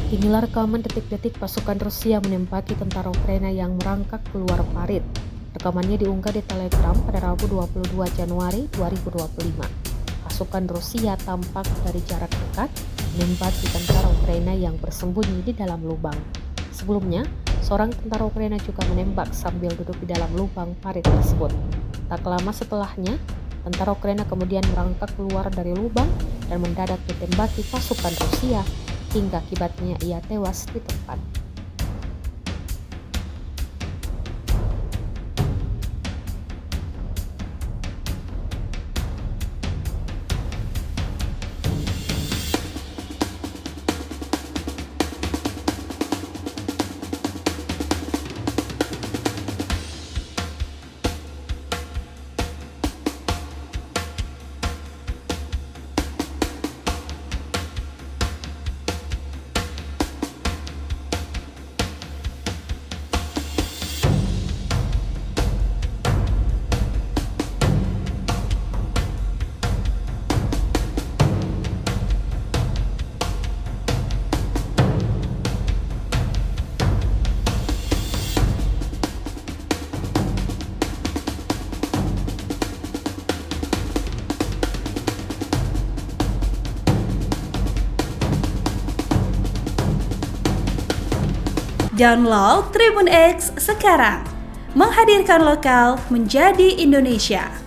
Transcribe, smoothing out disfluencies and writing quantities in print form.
Inilah rekaman detik-detik pasukan Rusia menembaki tentara Ukraina yang merangkak keluar parit. Rekamannya diunggah di Telegram pada Rabu 22 Januari 2025. Pasukan Rusia tampak dari jarak dekat menembaki tentara Ukraina yang bersembunyi di dalam lubang. Sebelumnya, seorang tentara Ukraina juga menembak sambil duduk di dalam lubang parit tersebut. Tak lama setelahnya, tentara Ukraina kemudian merangkak keluar dari lubang dan mendadak ditembaki pasukan Rusia hingga akibatnya ia tewas di tempat. Download Tribun X sekarang, menghadirkan lokal menjadi Indonesia.